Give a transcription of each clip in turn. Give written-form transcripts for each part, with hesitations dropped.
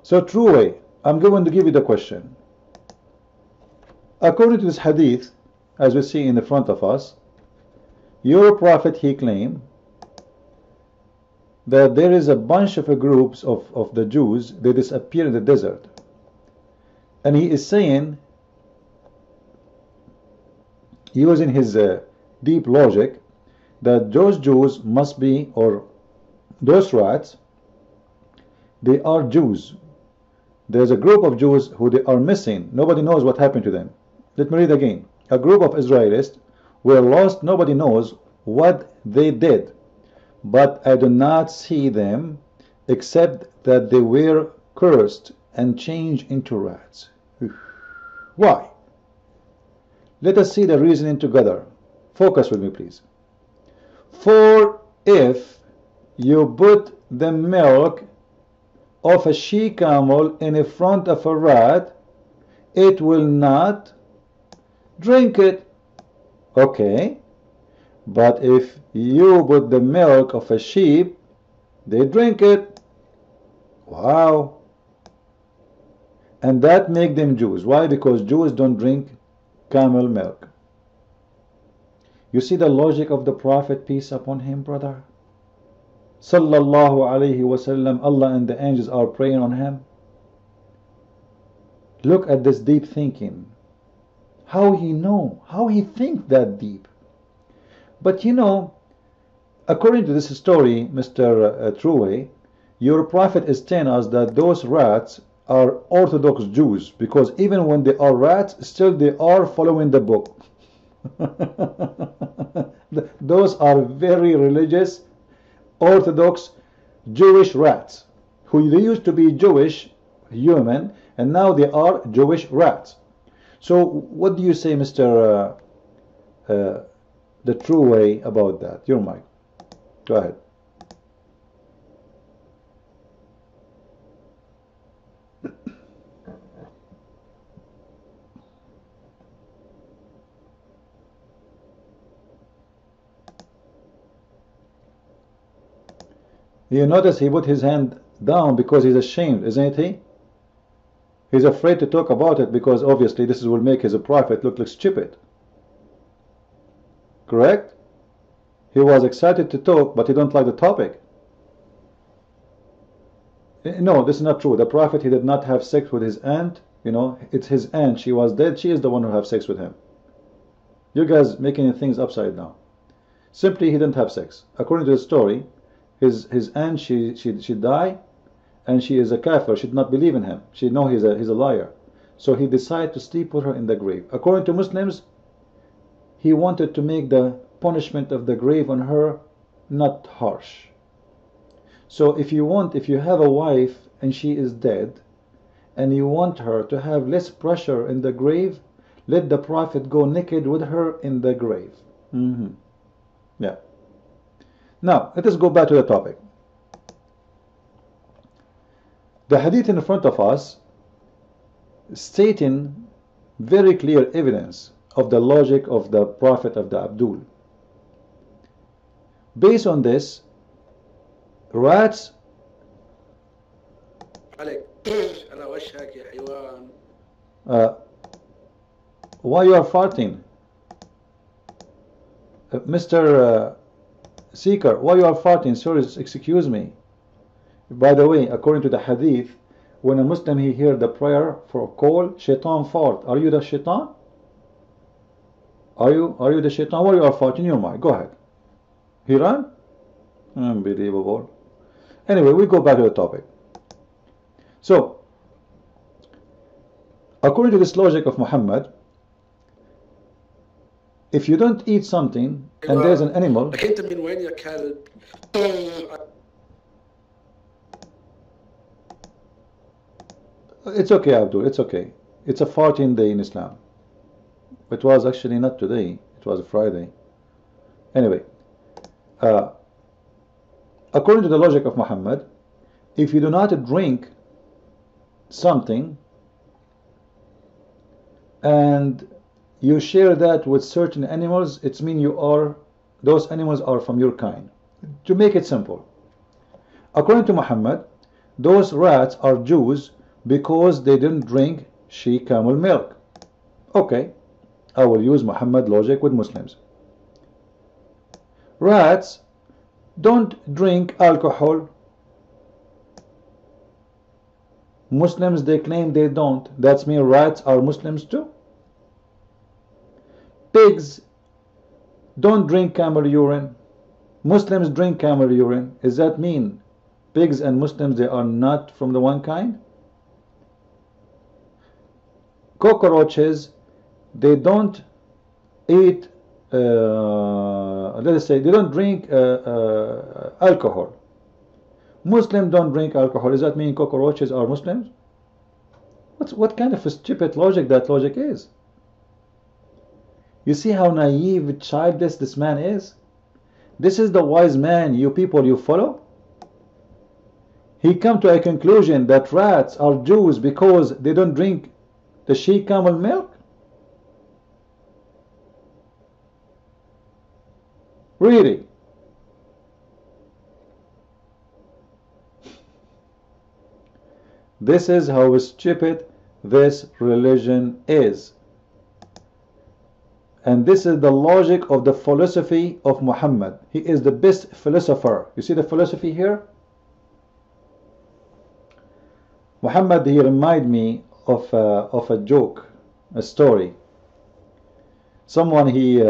So true way, I'm going to give you the question. According to this hadith, as we see in the front of us, your prophet, he claimed that there is a bunch of groups of the Jews, they disappear in the desert. And he is saying, using his deep logic, that those Jews must be, or those rats, they are Jews. There's a group of Jews who they are missing. Nobody knows what happened to them. Let me read again. A group of Israelis were lost. Nobody knows what they did. But I do not see them except that they were cursed and changed into rats. Why? Let us see the reasoning together. Focus with me, please. For if you put the milk of a she-camel in front of a rat, it will not drink it. Okay. But if you put the milk of a sheep, they drink it. Wow. And that make them Jews. Why? Because Jews don't drink camel milk. You see the logic of the Prophet, peace upon him, brother? Sallallahu alayhi wasallam, Allah and the angels are praying on him. Look at this deep thinking. How he know? How he think that deep? But you know, according to this story, Mr. Truway, your prophet is telling us that those rats are Orthodox Jews, because even when they are rats, still they are following the book. Those are very religious, Orthodox Jewish rats, who they used to be Jewish human, and now they are Jewish rats. So what do you say, Mr. The true way about that? Your mic. Go ahead. You notice he put his hand down because he's ashamed, isn't he? He's afraid to talk about it because obviously this will make his prophet look like stupid. Correct? He was excited to talk, but he don't like the topic. No, this is not true. The prophet, he did not have sex with his aunt. You know, it's his aunt. She was dead. She is the one who have sex with him. You guys making things upside down. Simply, he didn't have sex. According to the story, his aunt, she died, and she is a kafir. She did not believe in him. She know he's a liar. So he decided to sleep with her in the grave. According to Muslims, he wanted to make the punishment of the grave on her not harsh. So if you have a wife and she is dead, and you want her to have less pressure in the grave, let the prophet go naked with her in the grave. Yeah. Now, let us go back to the topic. The hadith in front of us stating very clear evidence of the logic of the Prophet of the Abdul. Based on this, rats why you are farting? Mr. Seeker, why you are farting? Sorry, excuse me. By the way, according to the hadith, when a Muslim he hear the prayer for a call, shaitan fart. Are you the shaitan? Are you the shaitan? Why you are farting? Your mind. Go ahead. Hiran? Unbelievable. Anyway, we go back to the topic. So, according to this logic of Muhammad, if you don't eat something and there's an animal, it's okay, Abdul, it's okay. It's a farting day in Islam. It was actually not today, it was a Friday. Anyway, according to the logic of Muhammad, if you do not drink something and you share that with certain animals, it means those animals are from your kind. To make it simple, according to Muhammad, those rats are Jews Because they didn't drink she camel milk. Okay, I will use Muhammad logic with Muslims. Rats don't drink alcohol. Muslims, they claim they don't. That means rats are Muslims too. Pigs don't drink camel urine. Muslims drink camel urine. Does that mean pigs and Muslims, they are not from the one kind? Cockroaches, they don't eat, let us say, they don't drink alcohol. Muslims don't drink alcohol. Does that mean cockroaches are Muslims? What kind of a stupid logic that logic is? You see how naive, childish this man is? This is the wise man you people you follow? He come to a conclusion that rats are Jews because they don't drink the she camel milk? Really? This is how stupid this religion is. And this is the logic of the philosophy of Muhammad. He is the best philosopher. You see the philosophy here? Muhammad, he reminded me of a joke, a story. Someone he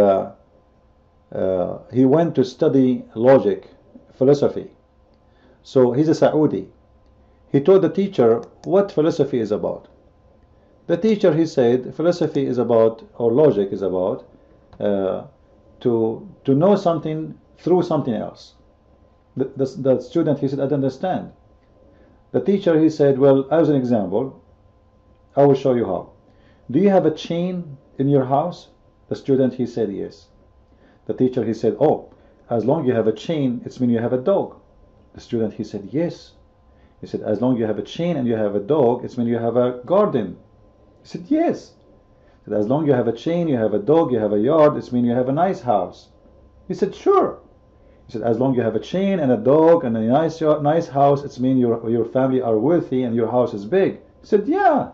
went to study logic, philosophy. So he's a Saudi. He told the teacher what philosophy is about. The teacher, he said, philosophy is about, or logic is about, to know something through something else. The student, he said, I don't understand. The teacher, he said, well, as an example, I will show you how. Do you have a chain in your house? The student, he said, yes. The teacher, he said, oh, as long as you have a chain, it means you have a dog. The student, he said, yes. He said, as long as you have a chain and you have a dog, it means you have a garden. He said, yes. He said, as long as you have a chain, you have a dog, you have a yard, it means you have a nice house. He said, sure. He said, as long as you have a chain and a dog and a nice yard, nice house, it means your family are wealthy and your house is big. He said, yeah.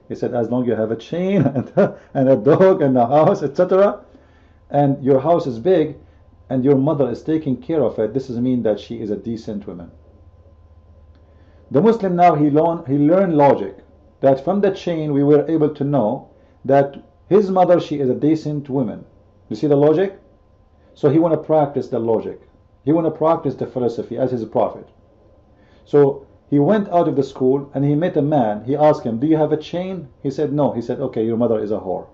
He said, as long as you have a chain and a dog and a house, etc., and your house is big and your mother is taking care of it, this doesn't mean that she is a decent woman. The Muslim now, he learned logic, that from the chain we were able to know that his mother, she is a decent woman. You see the logic? So he want to practice the logic. He want to practice the philosophy as his prophet. So he went out of the school and he met a man. He asked him, do you have a chain? He said, no. He said, okay, your mother is a whore.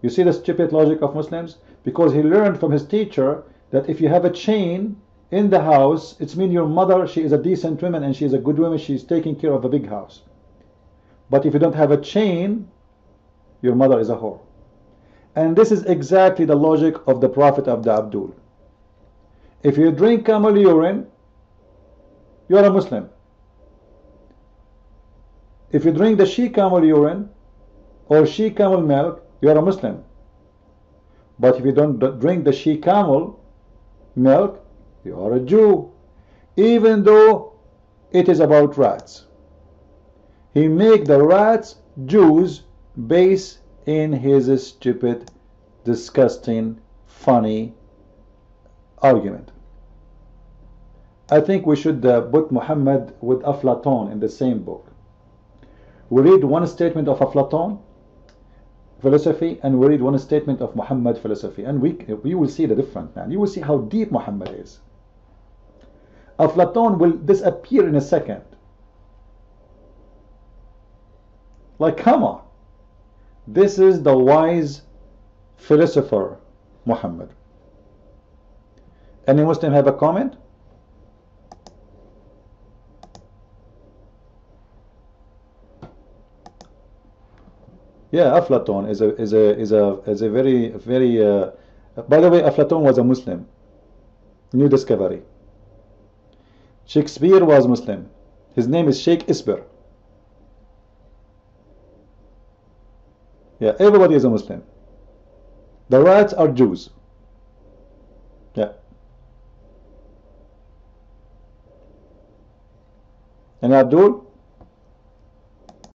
You see the stupid logic of Muslims? Because he learned from his teacher that if you have a chain in the house, it means your mother, she is a decent woman and she is a good woman, she is taking care of a big house. But if you don't have a chain, your mother is a whore. And this is exactly the logic of the Prophet of the Abdul. If you drink camel urine, you are a Muslim. If you drink the she camel urine or she camel milk, you are a Muslim. But if you don't drink the she camel milk, you are a Jew, even though it is about rats. He make the rats Jews based in his stupid, disgusting, funny argument. I think we should put Muhammad with Aflatun in the same book. We read one statement of Aflatun philosophy and we read one statement of Muhammad philosophy, and we will see the difference, man. You will see how deep Muhammad is. Aflatun will disappear in a second. Like, come on. This is the wise philosopher, Muhammad. Any Muslim have a comment? Yeah, Aflatun is a very by the way, Aflatun was a Muslim. New discovery. Shakespeare was Muslim. His name is Sheikh Isber. Yeah, everybody is a Muslim. The rats are Jews. Yeah. And Abdul,